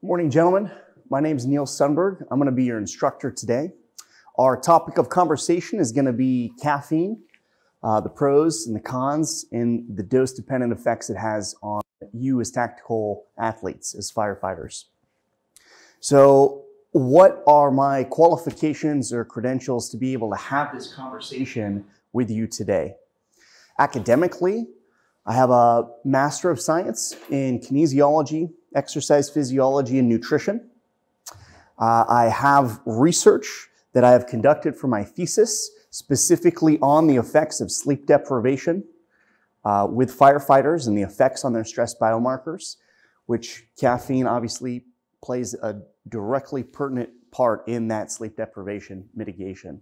Morning, gentlemen. My name is Neil Sundberg. I'm going to be your instructor today. Our topic of conversation is going to be caffeine, the pros and the cons, and the dose-dependent effects it has on you as tactical athletes, as firefighters. So what are my qualifications or credentials to be able to have this conversation with you today? Academically, I have a Master of Science in Kinesiology, Exercise Physiology, and Nutrition. I have research that I have conducted for my thesis, specifically on the effects of sleep deprivation with firefighters and the effects on their stress biomarkers, which caffeine obviously plays a directly pertinent part in that sleep deprivation mitigation.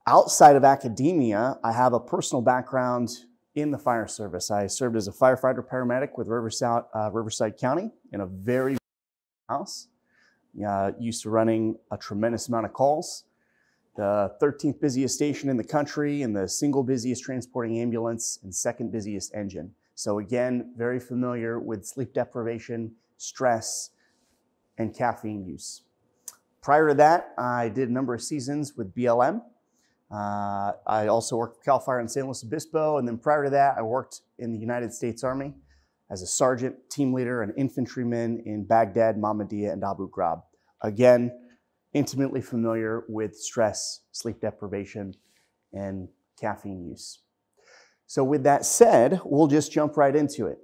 Outside of academia, I have a personal background in the fire service. I served as a firefighter paramedic with Riverside County in a very house. Used to running a tremendous amount of calls. The 13th busiest station in the country and the single busiest transporting ambulance and second busiest engine. So again, very familiar with sleep deprivation, stress, and caffeine use. Prior to that, I did a number of seasons with BLM. I also worked for CAL FIRE in San Luis Obispo, and then prior to that, I worked in the United States Army as a sergeant, team leader, and infantryman in Baghdad, Mahmudiyah, and Abu Ghraib. Again, intimately familiar with stress, sleep deprivation, and caffeine use. So with that said, we'll just jump right into it.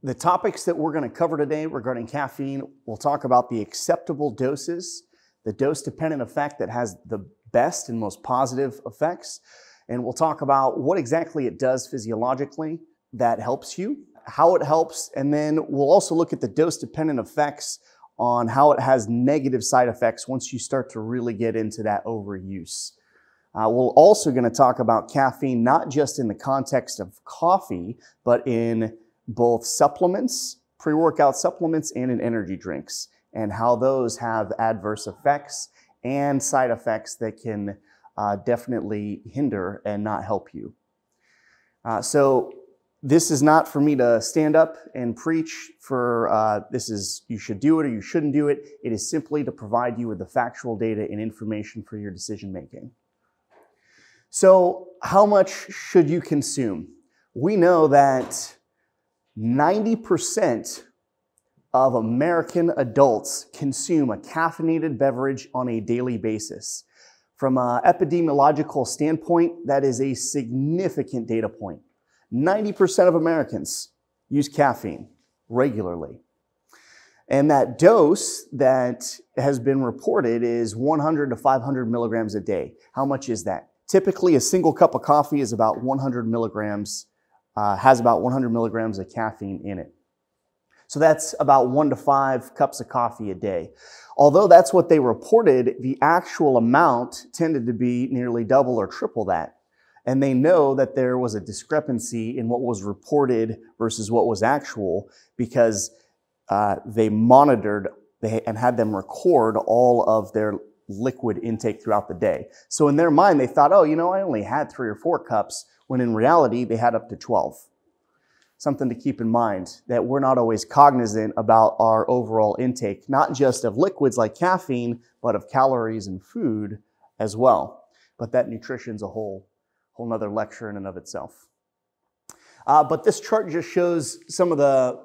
The topics that we're going to cover today regarding caffeine, we'll talk about the acceptable doses, the dose-dependent effect that has the best and most positive effects, and we'll talk about what exactly it does physiologically that helps you, how it helps, and then we'll also look at the dose-dependent effects on how it has negative side effects once you start to really get into that overuse. We're also going to talk about caffeine not just in the context of coffee, but in both supplements, pre-workout supplements, and in energy drinks, and how those have adverse effects and side effects that can definitely hinder and not help you. So this is not for me to stand up and preach for this is you should do it or you shouldn't do it. It is simply to provide you with the factual data and information for your decision making. So how much should you consume? We know that 90% of American adults consume a caffeinated beverage on a daily basis. From an epidemiological standpoint, that is a significant data point. 90% of Americans use caffeine regularly. And that dose that has been reported is 100 to 500 milligrams a day. How much is that? Typically, a single cup of coffee is about 100 milligrams, has about 100 milligrams of caffeine in it. So that's about 1 to 5 cups of coffee a day. Although that's what they reported, the actual amount tended to be nearly double or triple that. And they know that there was a discrepancy in what was reported versus what was actual because they monitored and had them record all of their liquid intake throughout the day. So in their mind, they thought, oh, you know, I only had 3 or 4 cups, when in reality, they had up to 12. Something to keep in mind, that we're not always cognizant about our overall intake, not just of liquids like caffeine, but of calories and food as well. But that nutrition's a whole nother lecture in and of itself. But this chart just shows some of the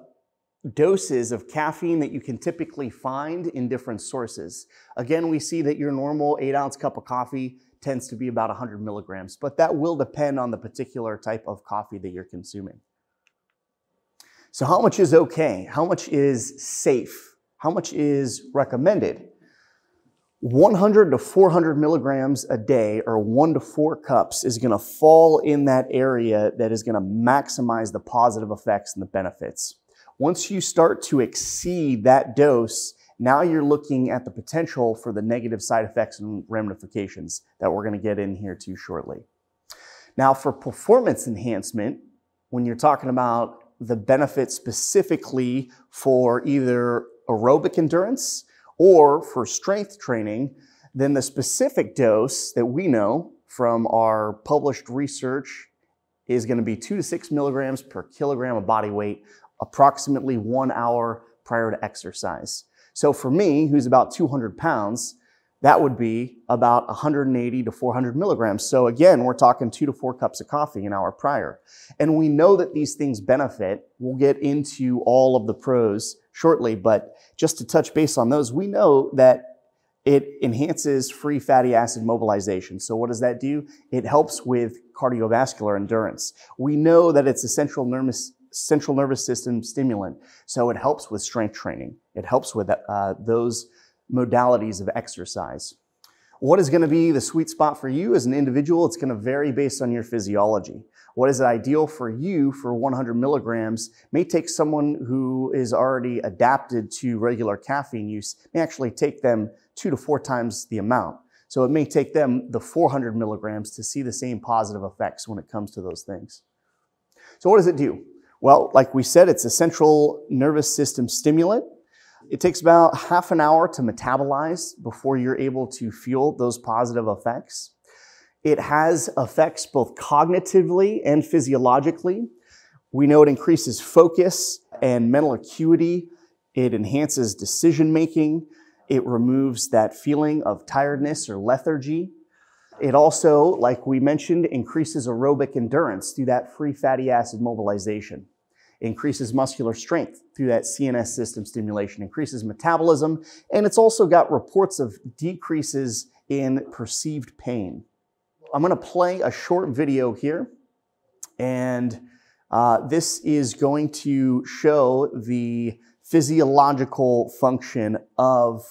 doses of caffeine that you can typically find in different sources. Again, we see that your normal 8-ounce cup of coffee tends to be about 100 milligrams, but that will depend on the particular type of coffee that you're consuming. So how much is okay? How much is safe? How much is recommended? 100 to 400 milligrams a day, or 1 to 4 cups, is going to fall in that area that is going to maximize the positive effects and the benefits. Once you start to exceed that dose, now you're looking at the potential for the negative side effects and ramifications that we're going to get in here too shortly. Now, for performance enhancement, when you're talking about the benefit specifically for either aerobic endurance or for strength training, then the specific dose that we know from our published research is going to be 2 to 6 milligrams per kilogram of body weight, approximately 1 hour prior to exercise. So for me, who's about 200 pounds, that would be about 180 to 400 milligrams. So again, we're talking 2 to 4 cups of coffee an hour prior. And we know that these things benefit. We'll get into all of the pros shortly, but just to touch base on those, we know that it enhances free fatty acid mobilization. So what does that do? It helps with cardiovascular endurance. We know that it's a central nervous system stimulant, so it helps with strength training. It helps with those modalities of exercise. What is going to be the sweet spot for you as an individual? It's going to vary based on your physiology. What is ideal for you for 100 milligrams may take someone who is already adapted to regular caffeine use, may actually take them 2 to 4 times the amount. So it may take them the 400 milligrams to see the same positive effects when it comes to those things. So what does it do? Well, like we said, it's a central nervous system stimulant. It takes about half an hour to metabolize before you're able to feel those positive effects. It has effects both cognitively and physiologically. We know it increases focus and mental acuity. It enhances decision making. It removes that feeling of tiredness or lethargy. It also, like we mentioned, increases aerobic endurance through that free fatty acid mobilization. It increases muscular strength through that CNS system stimulation, increases metabolism, and it's also got reports of decreases in perceived pain. I'm going to play a short video here, and this is going to show the physiological function of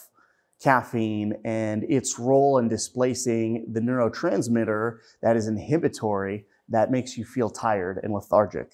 caffeine and its role in displacing the neurotransmitter that is inhibitory that makes you feel tired and lethargic.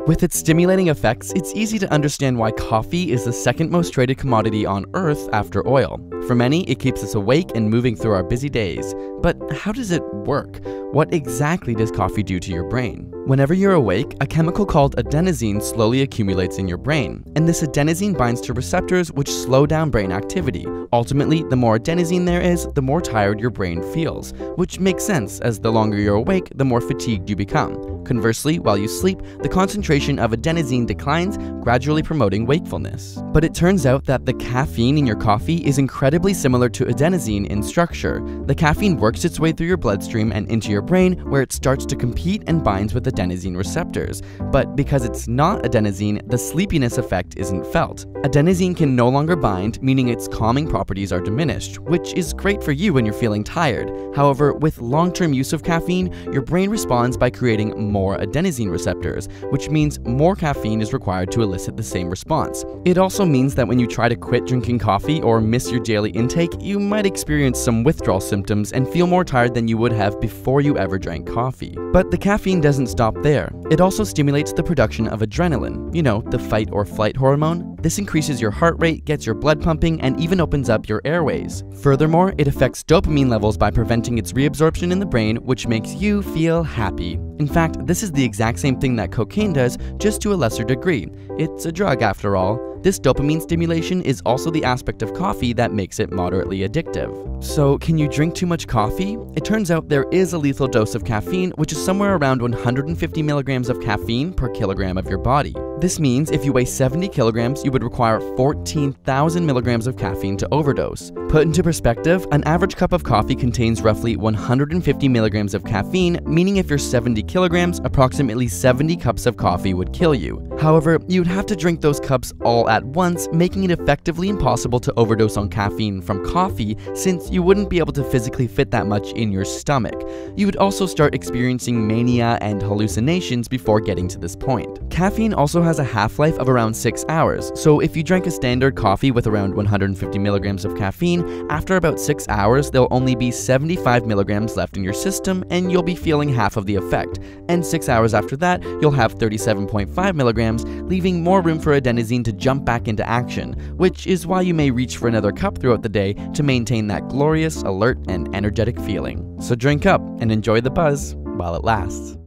With its stimulating effects, it's easy to understand why coffee is the second most traded commodity on Earth after oil. For many, it keeps us awake and moving through our busy days. But how does it work? What exactly does coffee do to your brain? Whenever you're awake, a chemical called adenosine slowly accumulates in your brain, and this adenosine binds to receptors which slow down brain activity. Ultimately, the more adenosine there is, the more tired your brain feels, which makes sense as the longer you're awake, the more fatigued you become. Conversely, while you sleep, the concentration of adenosine declines, gradually promoting wakefulness. But it turns out that the caffeine in your coffee is incredibly similar to adenosine in structure. The caffeine works its way through your bloodstream and into your brain, where it starts to compete and binds with adenosine receptors. But because it's not adenosine, the sleepiness effect isn't felt. Adenosine can no longer bind, meaning its calming properties are diminished, which is great for you when you're feeling tired. However, with long-term use of caffeine, your brain responds by creating more adenosine receptors, which means more caffeine is required to elicit the same response. It also means that when you try to quit drinking coffee or miss your daily intake, you might experience some withdrawal symptoms and feel more tired than you would have before you ever drank coffee. But the caffeine doesn't stop there. It also stimulates the production of adrenaline, you know, the fight or flight hormone. This increases your heart rate, gets your blood pumping, and even opens up your airways. Furthermore, it affects dopamine levels by preventing its reabsorption in the brain, which makes you feel happy. In fact, this is the exact same thing that cocaine does, just to a lesser degree. It's a drug after all. This dopamine stimulation is also the aspect of coffee that makes it moderately addictive. So, can you drink too much coffee? It turns out there is a lethal dose of caffeine, which is somewhere around 150 milligrams of caffeine per kilogram of your body. This means if you weigh 70 kilograms, you would require 14,000 milligrams of caffeine to overdose. Put into perspective, an average cup of coffee contains roughly 150 milligrams of caffeine, meaning if you're 70 kilograms, approximately 70 cups of coffee would kill you. However, you'd have to drink those cups all at once, making it effectively impossible to overdose on caffeine from coffee, since you wouldn't be able to physically fit that much in your stomach. You would also start experiencing mania and hallucinations before getting to this point. Caffeine also has a half-life of around 6 hours, so if you drank a standard coffee with around 150 milligrams of caffeine, after about 6 hours there'll only be 75 milligrams left in your system and you'll be feeling half of the effect, and 6 hours after that you'll have 37.5 milligrams, leaving more room for adenosine to jump back into action, which is why you may reach for another cup throughout the day to maintain that glorious, alert, and energetic feeling. So drink up and enjoy the buzz while it lasts.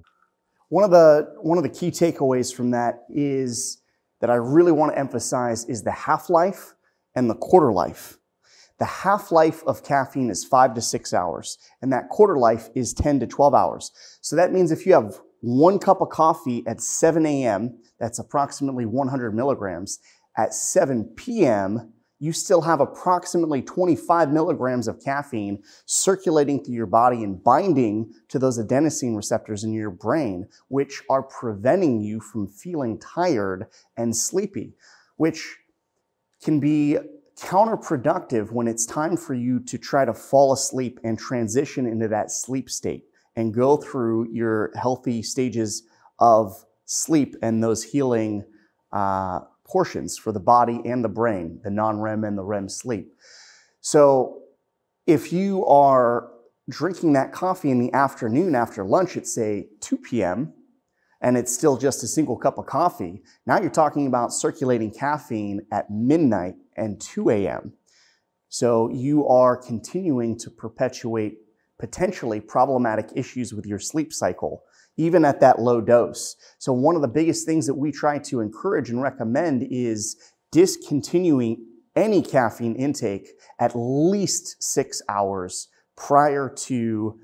One of the key takeaways from that is that I really want to emphasize is the half-life and the quarter life. The half-life of caffeine is 5 to 6 hours, and that quarter life is 10 to 12 hours. So that means if you have 1 cup of coffee at 7 a.m., that's approximately 100 milligrams. At 7 p.m., you still have approximately 25 milligrams of caffeine circulating through your body and binding to those adenosine receptors in your brain, which are preventing you from feeling tired and sleepy, which can be counterproductive when it's time for you to try to fall asleep and transition into that sleep state and go through your healthy stages of sleep and those healing portions for the body and the brain, the non-REM and the REM sleep. So if you are drinking that coffee in the afternoon after lunch at, say, 2 p.m., and it's still just a single cup of coffee, now you're talking about circulating caffeine at midnight and 2 a.m. So you are continuing to perpetuate potentially problematic issues with your sleep cycle, even at that low dose. So one of the biggest things that we try to encourage and recommend is discontinuing any caffeine intake at least 6 hours prior to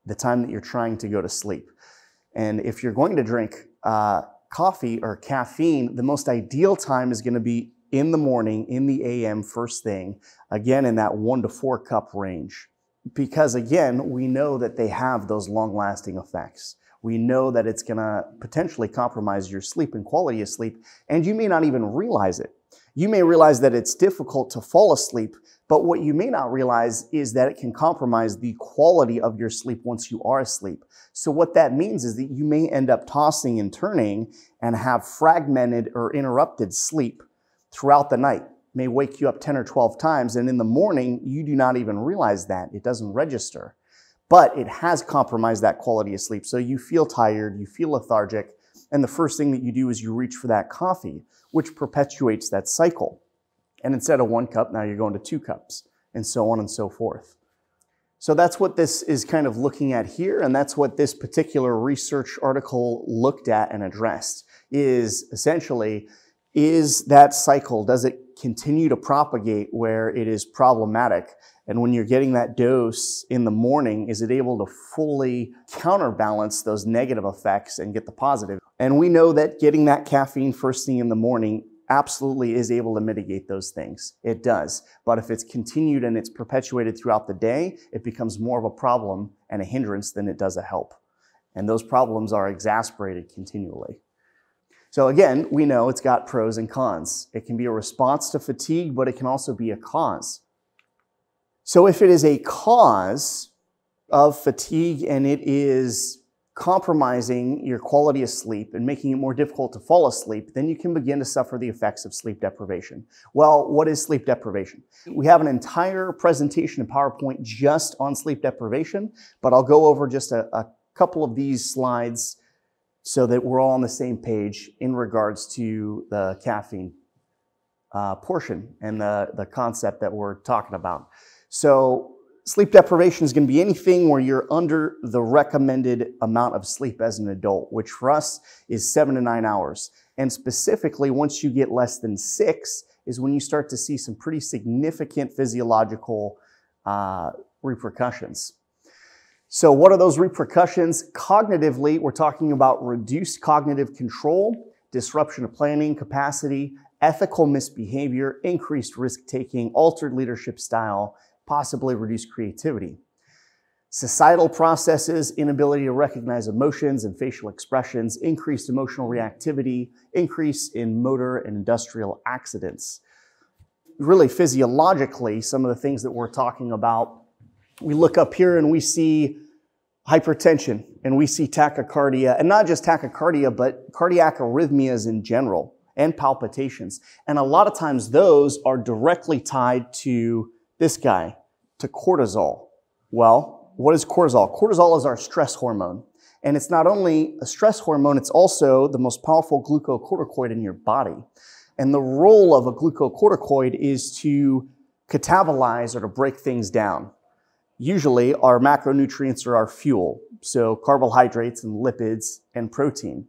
the time that you're trying to go to sleep. And if you're going to drink coffee or caffeine, the most ideal time is going to be in the morning, in the AM first thing, again in that 1 to 4 cup range. Because again, we know that they have those long-lasting effects. We know that it's going to potentially compromise your sleep and quality of sleep, and you may not even realize it. You may realize that it's difficult to fall asleep, but what you may not realize is that it can compromise the quality of your sleep once you are asleep. So what that means is that you may end up tossing and turning and have fragmented or interrupted sleep throughout the night. It may wake you up 10 or 12 times, and in the morning, you do not even realize that. It doesn't register. But it has compromised that quality of sleep. So you feel tired, you feel lethargic, and the first thing that you do is you reach for that coffee, which perpetuates that cycle. And instead of 1 cup, now you're going to 2 cups, and so on and so forth. So that's what this is kind of looking at here, and that's what this particular research article looked at and addressed, is essentially, is that cycle, does it continue to propagate where it is problematic? And when you're getting that dose in the morning, is it able to fully counterbalance those negative effects and get the positive? And we know that getting that caffeine first thing in the morning absolutely is able to mitigate those things. It does. But if it's continued and it's perpetuated throughout the day, it becomes more of a problem and a hindrance than it does a help. And those problems are exacerbated continually. So again, we know it's got pros and cons. It can be a response to fatigue, but it can also be a cause. So if it is a cause of fatigue and it is compromising your quality of sleep and making it more difficult to fall asleep, then you can begin to suffer the effects of sleep deprivation. Well, what is sleep deprivation? We have an entire presentation in PowerPoint just on sleep deprivation, but I'll go over just a couple of these slides so that we're all on the same page in regards to the caffeine portion and the concept that we're talking about. So sleep deprivation is going to be anything where you're under the recommended amount of sleep as an adult, which for us is 7 to 9 hours. And specifically, once you get less than 6 is when you start to see some pretty significant physiological repercussions. So what are those repercussions? Cognitively, we're talking about reduced cognitive control, disruption of planning capacity, ethical misbehavior, increased risk-taking, altered leadership style, possibly reduced creativity. Societal processes, inability to recognize emotions and facial expressions, increased emotional reactivity, increase in motor and industrial accidents. Really physiologically, some of the things that we're talking about, we look up here and we see hypertension and we see tachycardia, and not just tachycardia, but cardiac arrhythmias in general and palpitations. And a lot of times those are directly tied to this guy, to cortisol. Well, what is cortisol? Cortisol is our stress hormone. And it's not only a stress hormone, it's also the most powerful glucocorticoid in your body. And the role of a glucocorticoid is to catabolize or to break things down. Usually our macronutrients are our fuel, so carbohydrates and lipids and protein.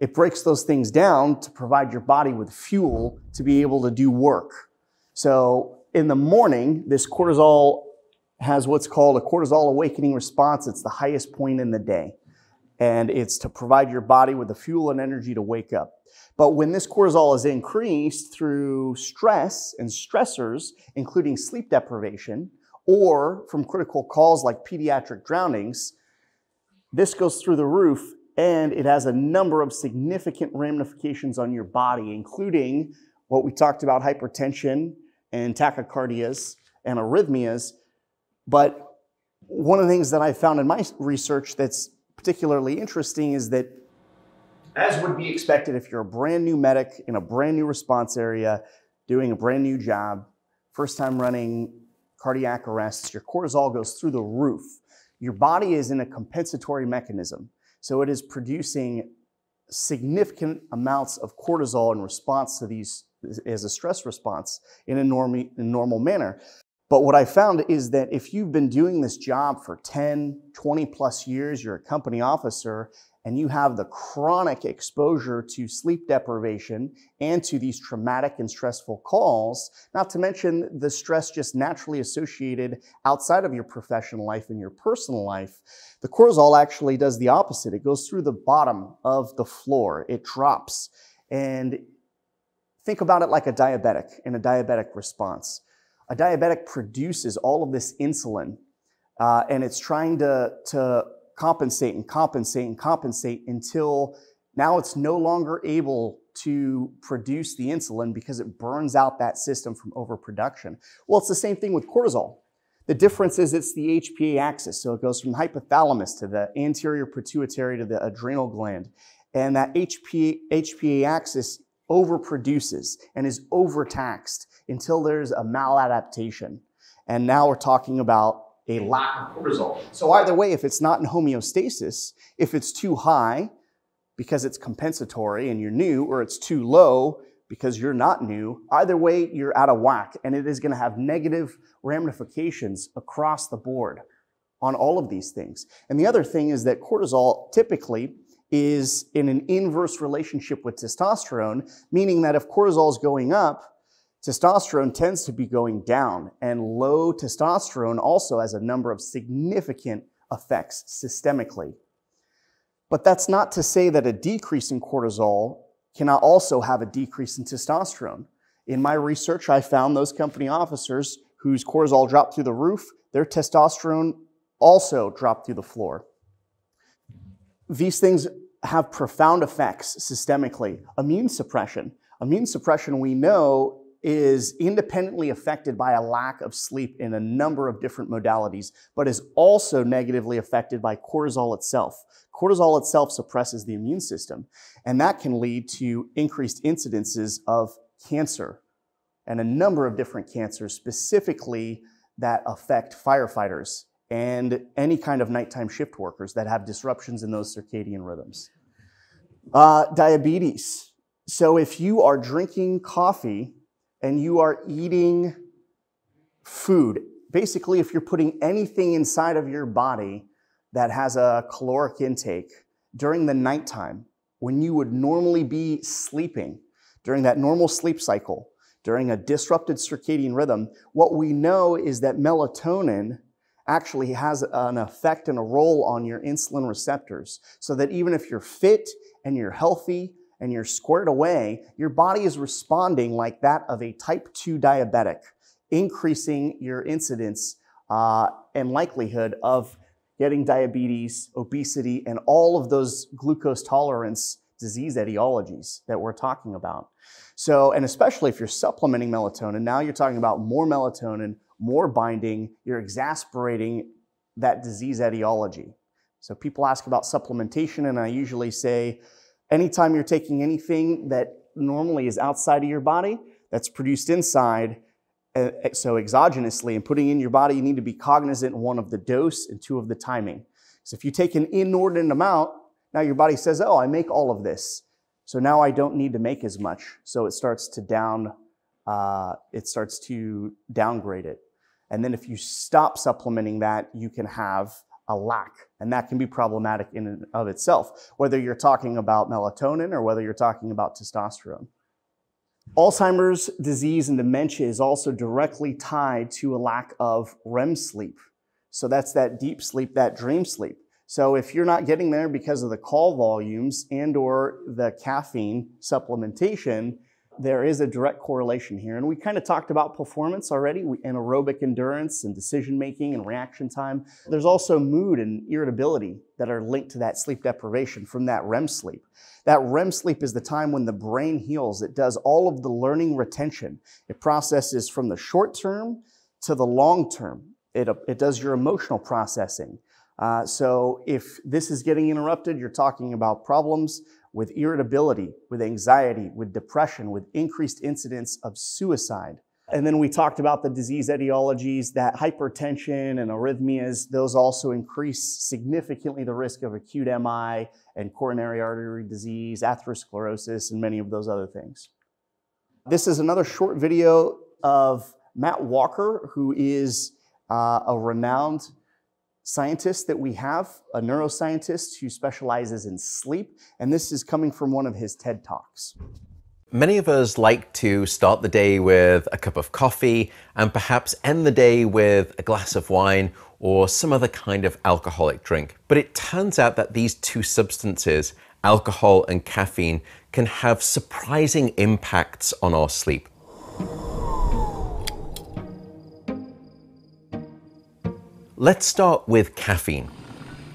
It breaks those things down to provide your body with fuel to be able to do work. So in the morning, this cortisol has what's called a cortisol awakening response. It's the highest point in the day. and it's to provide your body with the fuel and energy to wake up. But when this cortisol is increased through stress and stressors, including sleep deprivation, or from critical calls like pediatric drownings, this goes through the roof, and it has a number of significant ramifications on your body, including what we talked about, hypertension and tachycardias and arrhythmias. But one of the things that I found in my research that's particularly interesting is that, as would be expected if you're a brand new medic in a brand new response area, doing a brand new job, first time running cardiac arrests, your cortisol goes through the roof. Your body is in a compensatory mechanism. So it is producing significant amounts of cortisol in response to these as a stress response in a normal manner. But what I found is that if you've been doing this job for 10, 20 plus years, you're a company officer, and you have the chronic exposure to sleep deprivation and to these traumatic and stressful calls, not to mention the stress just naturally associated outside of your professional life and your personal life, the cortisol actually does the opposite. It goes through the bottom of the floor. It drops. And think about it like a diabetic in a diabetic response. A diabetic produces all of this insulin, and it's trying to compensate and compensate and compensate until now it's no longer able to produce the insulin because it burns out that system from overproduction. Well, it's the same thing with cortisol. The difference is it's the HPA axis. So it goes from the hypothalamus to the anterior pituitary to the adrenal gland. And that HPA axis overproduces and is overtaxed until there's a maladaptation. And now we're talking about a lack of cortisol. So either way, if it's not in homeostasis, if it's too high because it's compensatory and you're new, or it's too low because you're not new, either way, you're out of whack, and it is going to have negative ramifications across the board on all of these things. And the other thing is that cortisol typically is in an inverse relationship with testosterone, meaning that if cortisol is going up, testosterone tends to be going down, and low testosterone also has a number of significant effects systemically. But that's not to say that a decrease in cortisol cannot also have a decrease in testosterone. In my research, I found those company officers whose cortisol dropped through the roof, their testosterone also dropped through the floor. These things have profound effects systemically. Immune suppression. Immune suppression, we know, is independently affected by a lack of sleep in a number of different modalities, but is also negatively affected by cortisol itself. Cortisol itself suppresses the immune system, and that can lead to increased incidences of cancer and a number of different cancers, specifically that affect firefighters and any kind of nighttime shift workers that have disruptions in those circadian rhythms. Diabetes. So if you are drinking coffee and you are eating food, basically if you're putting anything inside of your body that has a caloric intake during the nighttime, when you would normally be sleeping, during that normal sleep cycle, during a disrupted circadian rhythm, what we know is that melatonin actually has an effect and a role on your insulin receptors, so that even if you're fit and you're healthy and you're squared away, your body is responding like that of a type 2 diabetic, increasing your incidence and likelihood of getting diabetes, obesity, and all of those glucose tolerance disease etiologies that we're talking about. So, and especially if you're supplementing melatonin, now you're talking about more melatonin, more binding, you're exacerbating that disease etiology. So people ask about supplementation, and I usually say, anytime you're taking anything that normally is outside of your body, that's produced inside, so exogenously, and putting in your body, you need to be cognizant, one, of the dose, and two, of the timing. So if you take an inordinate amount, now your body says, oh, I make all of this, so now I don't need to make as much. So it starts to downgrade it. And then if you stop supplementing that, you can have a lack, and that can be problematic in and of itself, whether you're talking about melatonin or whether you're talking about testosterone. Alzheimer's disease and dementia is also directly tied to a lack of REM sleep. So that's that deep sleep, that dream sleep. So if you're not getting there because of the call volumes and or the caffeine supplementation, there is a direct correlation here. And we kind of talked about performance already, and aerobic endurance and decision making and reaction time. There's also mood and irritability that are linked to that sleep deprivation from that REM sleep. That REM sleep is the time when the brain heals. It does all of the learning retention. It processes from the short term to the long term. It does your emotional processing. So if this is getting interrupted, you're talking about problems with irritability, with anxiety, with depression, with increased incidence of suicide. And then we talked about the disease etiologies, that hypertension and arrhythmias, those also increase significantly the risk of acute MI and coronary artery disease, atherosclerosis, and many of those other things. This is another short video of Matt Walker, who is a renowned scientist that we have, a neuroscientist who specializes in sleep, and this is coming from one of his TED Talks. Many of us like to start the day with a cup of coffee and perhaps end the day with a glass of wine or some other kind of alcoholic drink. But it turns out that these two substances, alcohol and caffeine, can have surprising impacts on our sleep. Let's start with caffeine.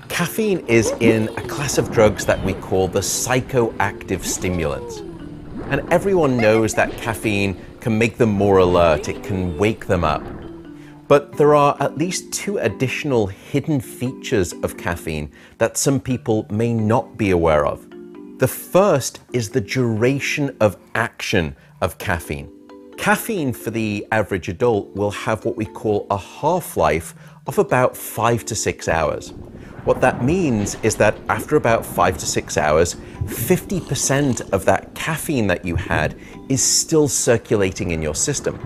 Caffeine is in a class of drugs that we call the psychoactive stimulants. And everyone knows that caffeine can make them more alert, it can wake them up. But there are at least two additional hidden features of caffeine that some people may not be aware of. The first is the duration of action of caffeine. Caffeine for the average adult will have what we call a half-life of about 5 to 6 hours. What that means is that after about 5 to 6 hours, 50% of that caffeine that you had is still circulating in your system.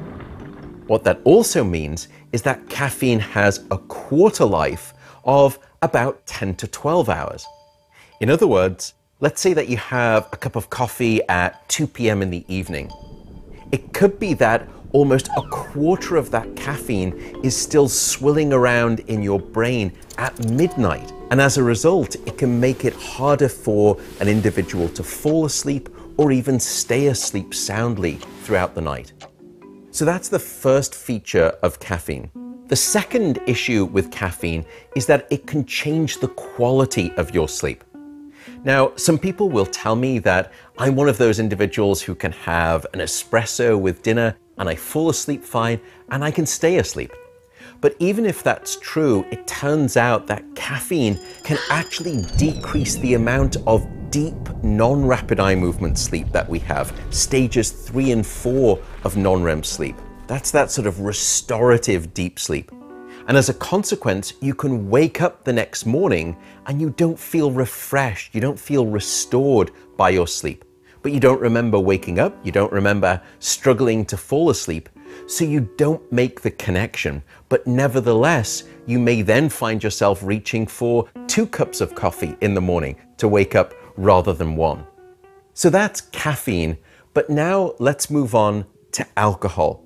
What that also means is that caffeine has a quarter life of about 10 to 12 hours. In other words, let's say that you have a cup of coffee at 2 p.m. in the evening. It could be that almost a quarter of that caffeine is still swirling around in your brain at midnight. And as a result, it can make it harder for an individual to fall asleep or even stay asleep soundly throughout the night. So that's the first feature of caffeine. The second issue with caffeine is that it can change the quality of your sleep. Now, some people will tell me that I'm one of those individuals who can have an espresso with dinner and I fall asleep fine and I can stay asleep. But even if that's true, it turns out that caffeine can actually decrease the amount of deep non-rapid eye movement sleep that we have, stages 3 and 4 of non-REM sleep. That's that sort of restorative deep sleep. And as a consequence, you can wake up the next morning and you don't feel refreshed, you don't feel restored by your sleep. But you don't remember waking up, you don't remember struggling to fall asleep, so you don't make the connection. But nevertheless, you may then find yourself reaching for 2 cups of coffee in the morning to wake up rather than 1. So that's caffeine, but now let's move on to alcohol.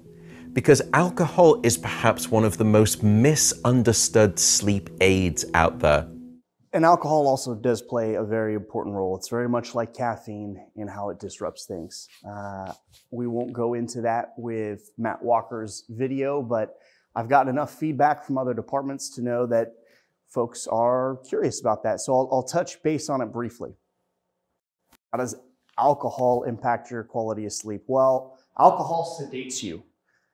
Because alcohol is perhaps one of the most misunderstood sleep aids out there. And alcohol also does play a very important role. It's very much like caffeine in how it disrupts things. We won't go into that with Matt Walker's video, but I've gotten enough feedback from other departments to know that folks are curious about that. So I'll touch base on it briefly. How does alcohol impact your quality of sleep? Well, alcohol sedates you.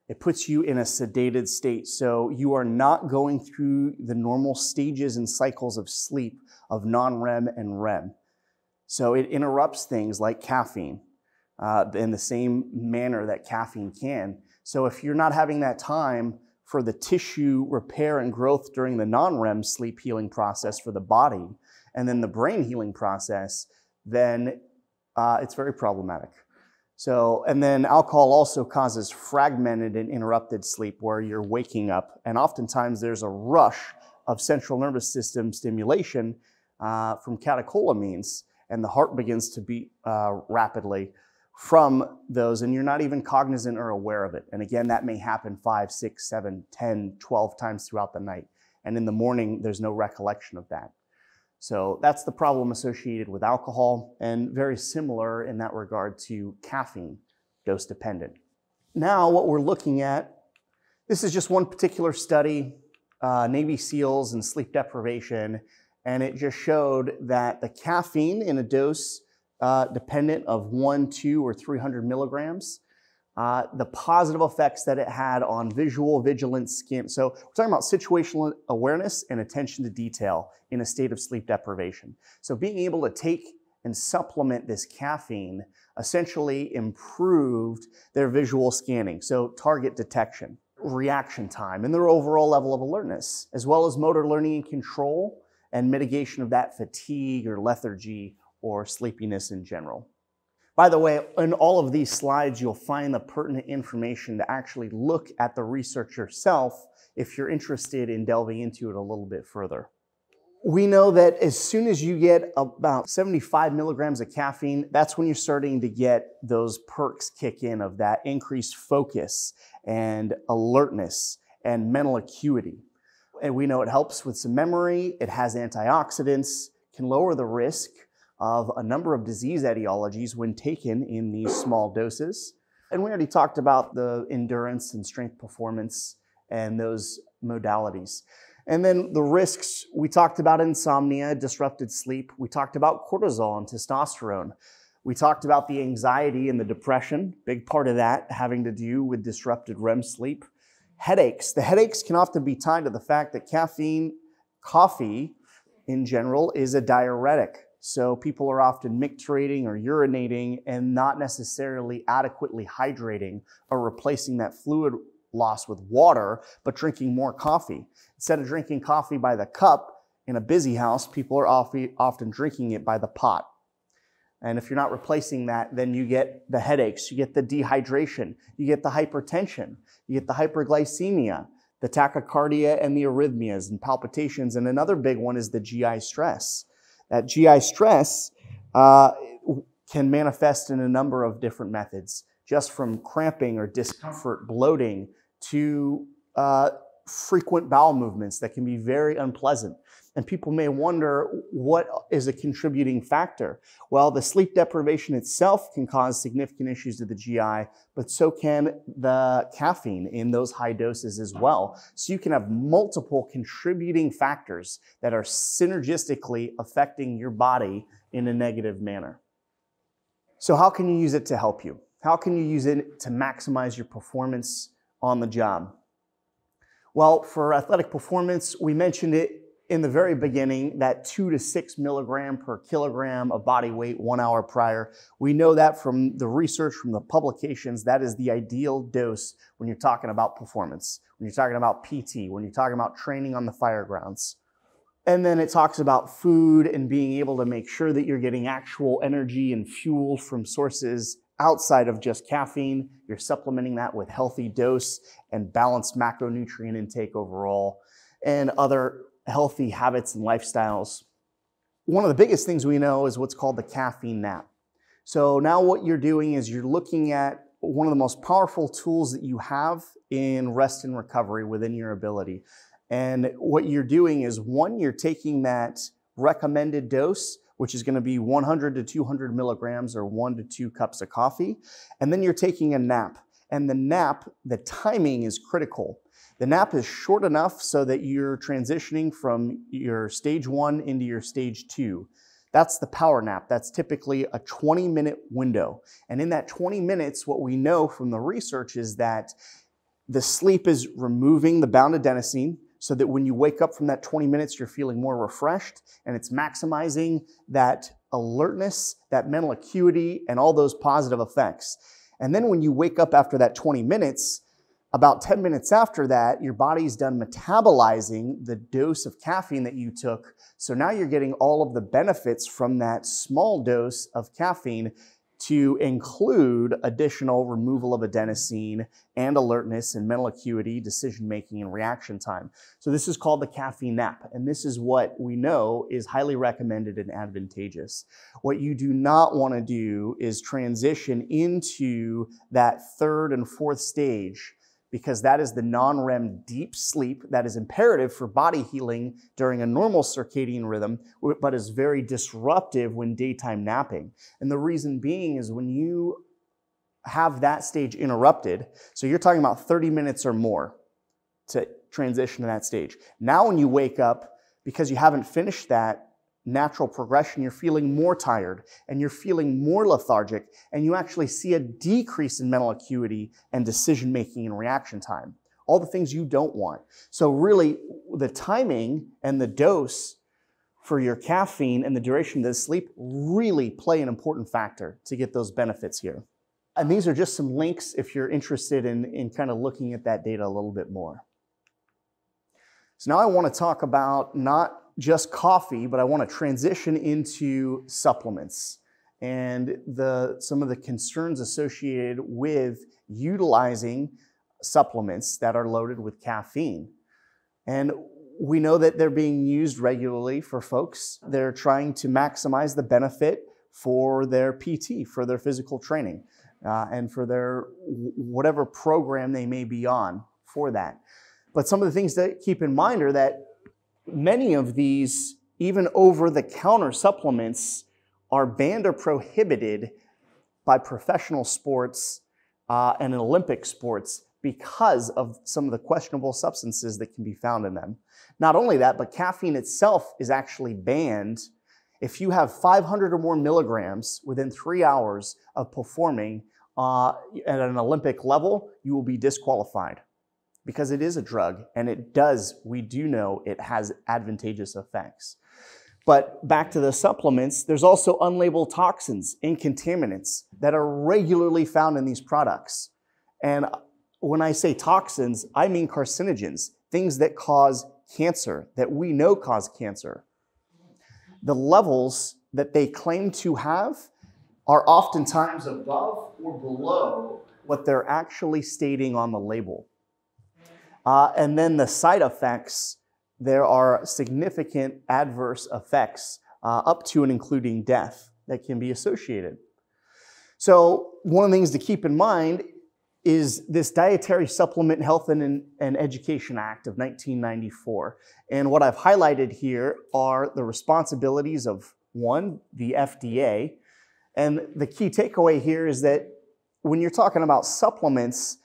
It puts you in a sedated state. So you are not going through the normal stages and cycles of sleep of non-REM and REM. So it interrupts things like caffeine in the same manner that caffeine can. So if you're not having that time for the tissue repair and growth during the non-REM sleep healing process for the body, and then the brain healing process, then it's very problematic. So, and then alcohol also causes fragmented and interrupted sleep where you're waking up, and oftentimes there's a rush of central nervous system stimulation from catecholamines, and the heart begins to beat rapidly from those, and you're not even cognizant or aware of it. And again, that may happen 5, 6, 7, 10, 12 times throughout the night. And in the morning, there's no recollection of that. So that's the problem associated with alcohol, and very similar in that regard to caffeine, dose dependent. Now what we're looking at, this is just one particular study, Navy SEALs and sleep deprivation, and it just showed that the caffeine in a dose dependent of 1, 2, or 300 milligrams, the positive effects that it had on visual, vigilance, skin. So we're talking about situational awareness and attention to detail in a state of sleep deprivation. So being able to take and supplement this caffeine essentially improved their visual scanning, so target detection, reaction time, and their overall level of alertness, as well as motor learning and control and mitigation of that fatigue or lethargy or sleepiness in general. By the way, in all of these slides, you'll find the pertinent information to actually look at the research yourself if you're interested in delving into it a little bit further. We know that as soon as you get about 75 milligrams of caffeine, that's when you're starting to get those perks kick in of that increased focus and alertness and mental acuity. And we know it helps with some memory, it has antioxidants, can lower the risk of a number of disease etiologies when taken in these small doses. And we already talked about the endurance and strength performance and those modalities. And then the risks, we talked about insomnia, disrupted sleep. We talked about cortisol and testosterone. We talked about the anxiety and the depression, big part of that having to do with disrupted REM sleep. Headaches. The headaches can often be tied to the fact that coffee in general is a diuretic. So people are often micturating or urinating and not necessarily adequately hydrating or replacing that fluid loss with water, but drinking more coffee. Instead of drinking coffee by the cup in a busy house, people are often drinking it by the pot. And if you're not replacing that, then you get the headaches, you get the dehydration, you get the hypertension, you get the hyperglycemia, the tachycardia and the arrhythmias and palpitations. And another big one is the GI stress. That GI stress can manifest in a number of different methods, just from cramping or discomfort, bloating, to frequent bowel movements that can be very unpleasant. And people may wonder, what is a contributing factor? Well, the sleep deprivation itself can cause significant issues to the GI, but so can the caffeine in those high doses as well. So you can have multiple contributing factors that are synergistically affecting your body in a negative manner. So how can you use it to help you? How can you use it to maximize your performance on the job? Well, for athletic performance, we mentioned it in the very beginning, that 2 to 6 milligram per kilogram of body weight 1 hour prior. We know that from the research, from the publications, that is the ideal dose when you're talking about performance, when you're talking about PT, when you're talking about training on the fire grounds. And then it talks about food and being able to make sure that you're getting actual energy and fuel from sources outside of just caffeine. You're supplementing that with healthy dose and balanced macronutrient intake overall, and other healthy habits and lifestyles. One of the biggest things we know is what's called the caffeine nap. So now what you're doing is you're looking at one of the most powerful tools that you have in rest and recovery within your ability. And what you're doing is, one, you're taking that recommended dose, which is going to be 100 to 200 milligrams or 1 to 2 cups of coffee. And then you're taking a nap. And the nap, the timing is critical. The nap is short enough so that you're transitioning from your stage 1 into your stage 2. That's the power nap. That's typically a 20-minute window. And in that 20 minutes, what we know from the research is that the sleep is removing the bound adenosine, so that when you wake up from that 20 minutes, you're feeling more refreshed, and it's maximizing that alertness, that mental acuity, and all those positive effects. And then when you wake up after that 20 minutes, about 10 minutes after that, your body's done metabolizing the dose of caffeine that you took. So now you're getting all of the benefits from that small dose of caffeine, to include additional removal of adenosine and alertness and mental acuity, decision-making, and reaction time. So this is called the caffeine nap, and this is what we know is highly recommended and advantageous. What you do not want to do is transition into that 3rd and 4th stage because that is the non-REM deep sleep that is imperative for body healing during a normal circadian rhythm, but is very disruptive when daytime napping. And the reason being is when you have that stage interrupted, so you're talking about 30 minutes or more to transition to that stage. Now when you wake up, because you haven't finished that natural progression, you're feeling more tired and you're feeling more lethargic, and you actually see a decrease in mental acuity and decision-making and reaction time. All the things you don't want. So really, the timing and the dose for your caffeine and the duration of the sleep really play an important factor to get those benefits here. And these are just some links if you're interested in kind of looking at that data a little bit more. So now I want to talk about not just coffee, but I want to transition into supplements and some of the concerns associated with utilizing supplements that are loaded with caffeine. And we know that they're being used regularly for folks. They're trying to maximize the benefit for their PT, for their physical training, and for their whatever program they may be on for that. But some of the things to keep in mind are that many of these, even over-the-counter supplements, are banned or prohibited by professional sports and Olympic sports because of some of the questionable substances that can be found in them. Not only that, but caffeine itself is actually banned. If you have 500 or more milligrams within 3 hours of performing at an Olympic level, you will be disqualified, because it is a drug, and we do know it has advantageous effects. But back to the supplements, there's also unlabeled toxins and contaminants that are regularly found in these products. And when I say toxins, I mean carcinogens, things that cause cancer, that we know cause cancer. The levels that they claim to have are oftentimes above or below what they're actually stating on the label. And then the side effects, there are significant adverse effects up to and including death that can be associated. So one of the things to keep in mind is this Dietary Supplement Health and Education Act of 1994. And what I've highlighted here are the responsibilities of, one, the FDA. And the key takeaway here is that when you're talking about supplements,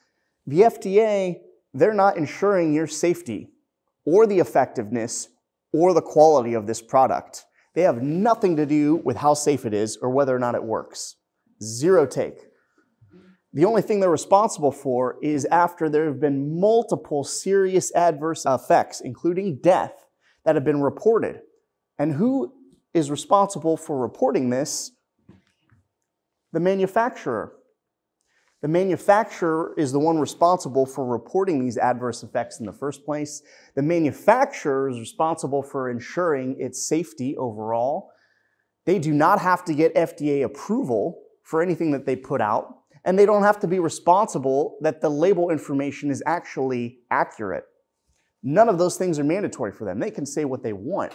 the FDA, they're not ensuring your safety or the effectiveness or the quality of this product. They have nothing to do with how safe it is or whether or not it works. Zero take. The only thing they're responsible for is after there have been multiple serious adverse effects, including death, that have been reported. And who is responsible for reporting this? The manufacturer. The manufacturer is the one responsible for reporting these adverse effects in the first place. The manufacturer is responsible for ensuring its safety overall. They do not have to get FDA approval for anything that they put out, and they don't have to be responsible that the label information is actually accurate. None of those things are mandatory for them. They can say what they want.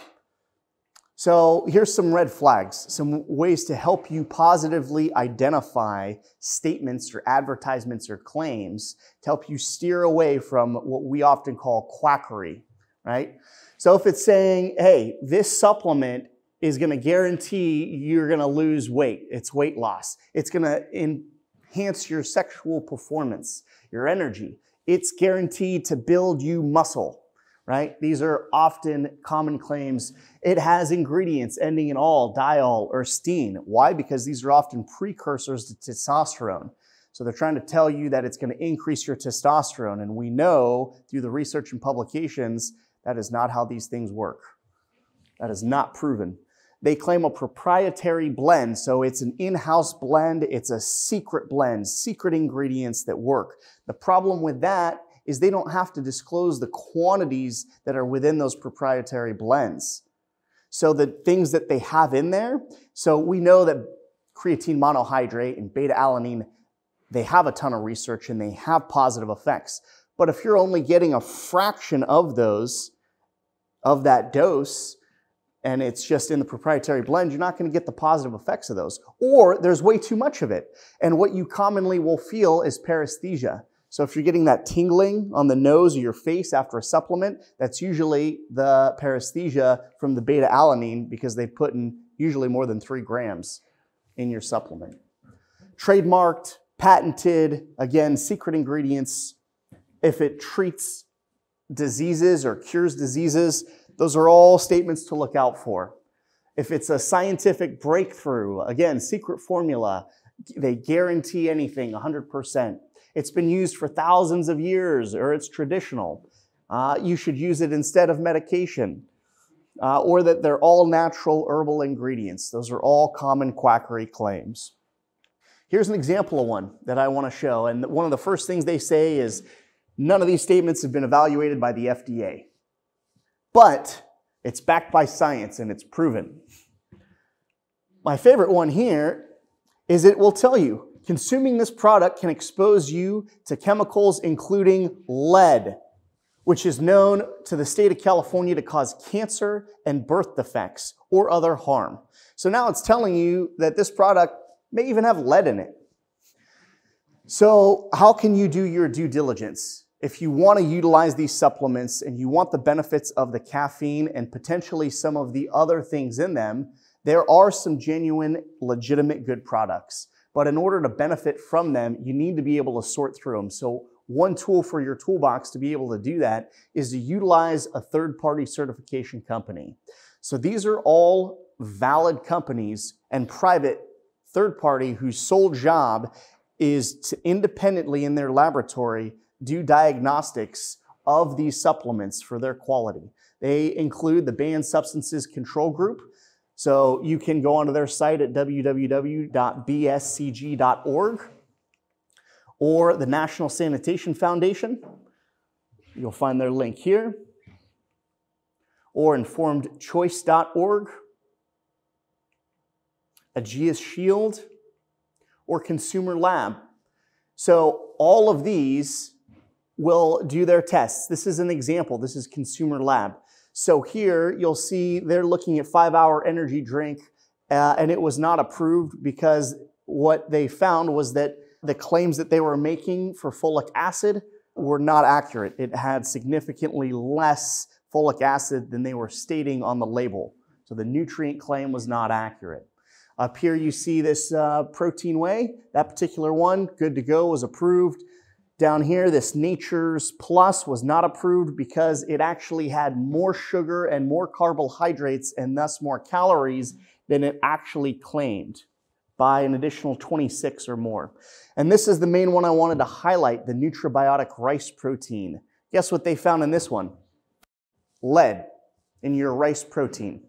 So here's some red flags, some ways to help you positively identify statements or advertisements or claims to help you steer away from what we often call quackery, right? So if it's saying, hey, this supplement is going to guarantee you're going to lose weight, it's weight loss, it's going to enhance your sexual performance, your energy, it's guaranteed to build you muscle, right? These are often common claims. It has ingredients ending in -ol, diol, or -stine. Why? Because these are often precursors to testosterone. So they're trying to tell you that it's going to increase your testosterone. And we know through the research and publications, that is not how these things work. That is not proven. They claim a proprietary blend. So it's an in-house blend. It's a secret blend, secret ingredients that work. The problem with that is they don't have to disclose the quantities that are within those proprietary blends. So the things that they have in there, so we know that creatine monohydrate and beta-alanine, they have a ton of research and they have positive effects. But if you're only getting a fraction of those, of that dose, and it's just in the proprietary blend, you're not going to get the positive effects of those. Or there's way too much of it. And what you commonly will feel is paresthesia. So if you're getting that tingling on the nose or your face after a supplement, that's usually the paresthesia from the beta-alanine because they've put in usually more than 3 grams in your supplement. Trademarked, patented, again, secret ingredients. If it treats diseases or cures diseases, those are all statements to look out for. If it's a scientific breakthrough, again, secret formula, they guarantee anything 100%. It's been used for thousands of years, or it's traditional. You should use it instead of medication, or that they're all natural herbal ingredients. Those are all common quackery claims. Here's an example of one that I want to show, and one of the first things they say is, none of these statements have been evaluated by the FDA, but it's backed by science and it's proven. My favorite one here is it will tell you, consuming this product can expose you to chemicals including lead, which is known to the state of California to cause cancer and birth defects or other harm. So now it's telling you that this product may even have lead in it. So how can you do your due diligence? If you want to utilize these supplements and you want the benefits of the caffeine and potentially some of the other things in them, there are some genuine, legitimate good products. But in order to benefit from them, you need to be able to sort through them. So one tool for your toolbox to be able to do that is to utilize a third-party certification company. So these are all valid companies and private third-party whose sole job is to independently in their laboratory do diagnostics of these supplements for their quality. They include the Banned Substances Control Group. So you can go onto their site at www.bscg.org or the National Sanitation Foundation. You'll find their link here. Or informedchoice.org, Aegeus Shield, or Consumer Lab. So all of these will do their tests. This is an example. This is Consumer Lab. So here you'll see they're looking at 5-hour energy drink and it was not approved because what they found was that the claims that they were making for folic acid were not accurate. It had significantly less folic acid than they were stating on the label. So the nutrient claim was not accurate. Up here you see this protein whey. That particular one, good to go, was approved. Down here, this Nature's Plus was not approved because it actually had more sugar and more carbohydrates and thus more calories than it actually claimed by an additional 26 or more. And this is the main one I wanted to highlight, the Nutribiotic Rice Protein. Guess what they found in this one? Lead in your rice protein.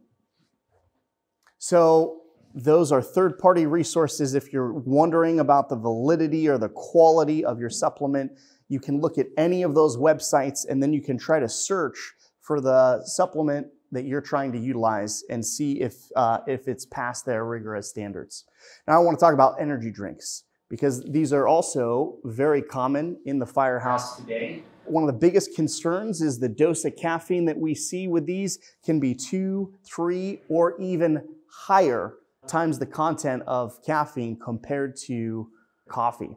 So those are third-party resources. If you're wondering about the validity or the quality of your supplement, you can look at any of those websites and then you can try to search for the supplement that you're trying to utilize and see if it's past their rigorous standards. Now I want to talk about energy drinks because these are also very common in the firehouse today. One of the biggest concerns is the dose of caffeine that we see with these can be 2, 3, or even higher times the content of caffeine compared to coffee.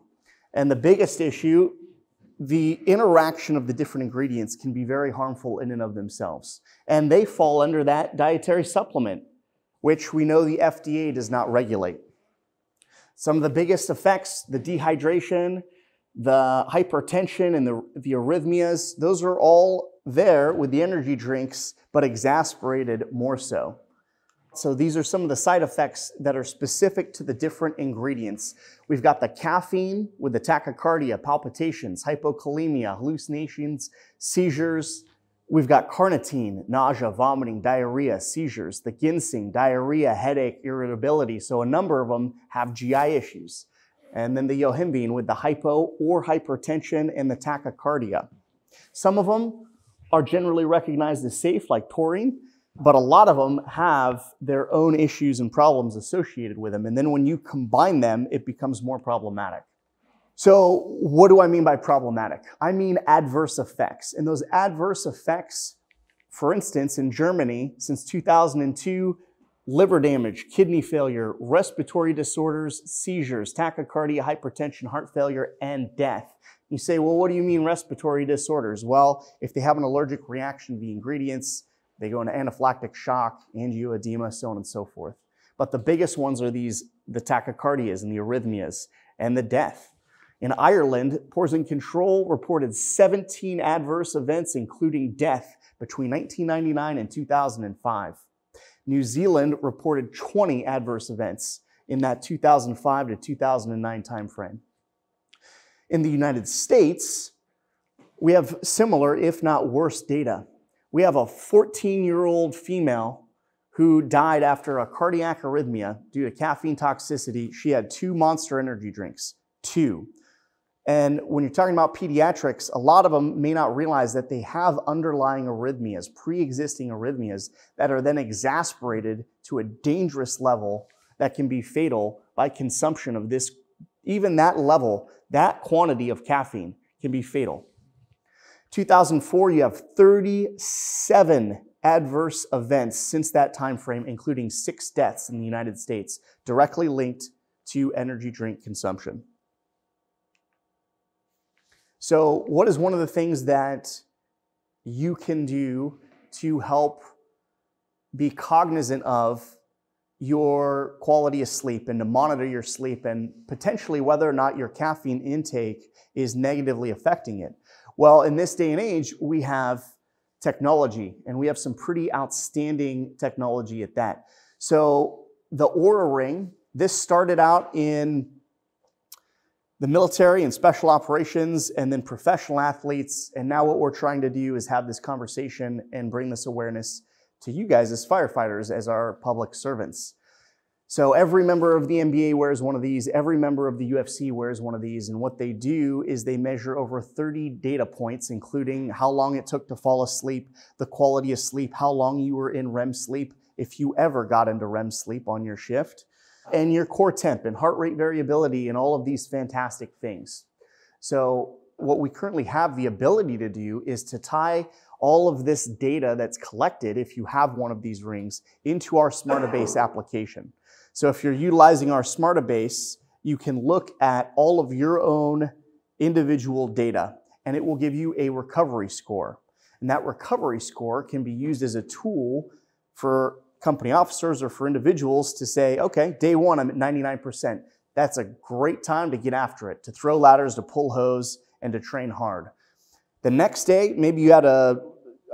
And the biggest issue, the interaction of the different ingredients can be very harmful in and of themselves. And they fall under that dietary supplement, which we know the FDA does not regulate. Some of the biggest effects, the dehydration, the hypertension, and the arrhythmias, those are all there with the energy drinks, but exasperated more so. So these are some of the side effects that are specific to the different ingredients. We've got the caffeine with the tachycardia, palpitations, hypokalemia, hallucinations, seizures. We've got carnitine, nausea, vomiting, diarrhea, seizures. The ginseng, diarrhea, headache, irritability. So a number of them have GI issues. And then the yohimbine with the hypo or hypertension and the tachycardia. Some of them are generally recognized as safe, like taurine. But a lot of them have their own issues and problems associated with them. And then when you combine them, it becomes more problematic. So what do I mean by problematic? I mean adverse effects. And those adverse effects, for instance, in Germany, since 2002, liver damage, kidney failure, respiratory disorders, seizures, tachycardia, hypertension, heart failure, and death. You say, well, what do you mean respiratory disorders? Well, if they have an allergic reaction to the ingredients, they go into anaphylactic shock, angioedema, so on and so forth. But the biggest ones are the tachycardias and the arrhythmias and the death. In Ireland, Poison Control reported 17 adverse events, including death, between 1999 and 2005. New Zealand reported 20 adverse events in that 2005 to 2009 timeframe. In the United States, we have similar, if not worse, data. We have a 14-year-old female who died after a cardiac arrhythmia due to caffeine toxicity. She had 2 Monster energy drinks, 2. And when you're talking about pediatrics, a lot of them may not realize that they have underlying arrhythmias, pre-existing arrhythmias, that are then exacerbated to a dangerous level that can be fatal by consumption of this. Even that level, that quantity of caffeine can be fatal. 2004, you have 37 adverse events since that time frame, including 6 deaths in the United States, directly linked to energy drink consumption. So what is one of the things that you can do to help be cognizant of your quality of sleep and to monitor your sleep and potentially whether or not your caffeine intake is negatively affecting it? Well, in this day and age, we have technology, and we have some pretty outstanding technology at that. So the Oura Ring, this started out in the military and special operations and then professional athletes. And now what we're trying to do is have this conversation and bring this awareness to you guys as firefighters, as our public servants. So every member of the NBA wears one of these, every member of the UFC wears one of these, and what they do is they measure over 30 data points, including how long it took to fall asleep, the quality of sleep, how long you were in REM sleep, if you ever got into REM sleep on your shift, and your core temp and heart rate variability and all of these fantastic things. So what we currently have the ability to do is to tie all of this data that's collected, if you have one of these rings, into our Smartabase application. So if you're utilizing our Smartabase, you can look at all of your own individual data, and it will give you a recovery score. And that recovery score can be used as a tool for company officers or for individuals to say, okay, day 1, I'm at 99%. That's a great time to get after it, to throw ladders, to pull hose, and to train hard. The next day, maybe you had a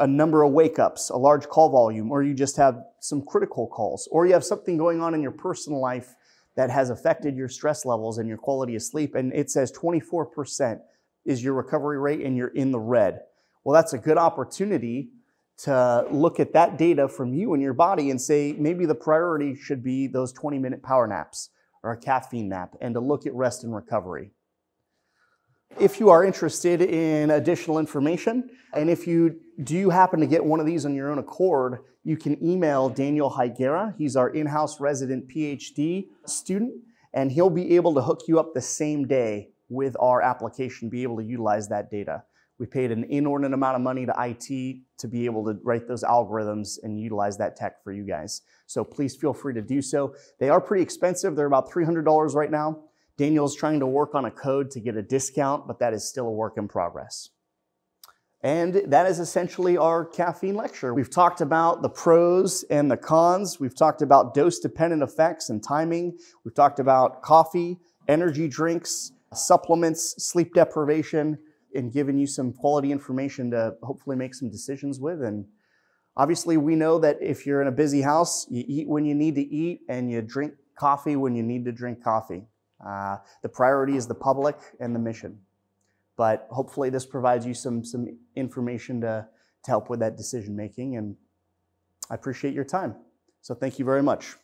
number of wake-ups, a large call volume, or you just have some critical calls, or you have something going on in your personal life that has affected your stress levels and your quality of sleep, and it says 24% is your recovery rate and you're in the red. Well, that's a good opportunity to look at that data from you and your body and say, maybe the priority should be those 20-minute power naps or a caffeine nap, and to look at rest and recovery. If you are interested in additional information, and if you do happen to get one of these on your own accord, you can email Daniel Higuera. He's our in-house resident PhD student, and he'll be able to hook you up the same day with our application, be able to utilize that data. We paid an inordinate amount of money to IT to be able to write those algorithms and utilize that tech for you guys. So please feel free to do so. They are pretty expensive. They're about $300 right now. Daniel's trying to work on a code to get a discount, but that is still a work in progress. And that is essentially our caffeine lecture. We've talked about the pros and the cons. We've talked about dose-dependent effects and timing. We've talked about coffee, energy drinks, supplements, sleep deprivation, and given you some quality information to hopefully make some decisions with. And obviously, we know that if you're in a busy house, you eat when you need to eat and you drink coffee when you need to drink coffee. The priority is the public and the mission. But hopefully this provides you some information to help with that decision making, and I appreciate your time. So thank you very much.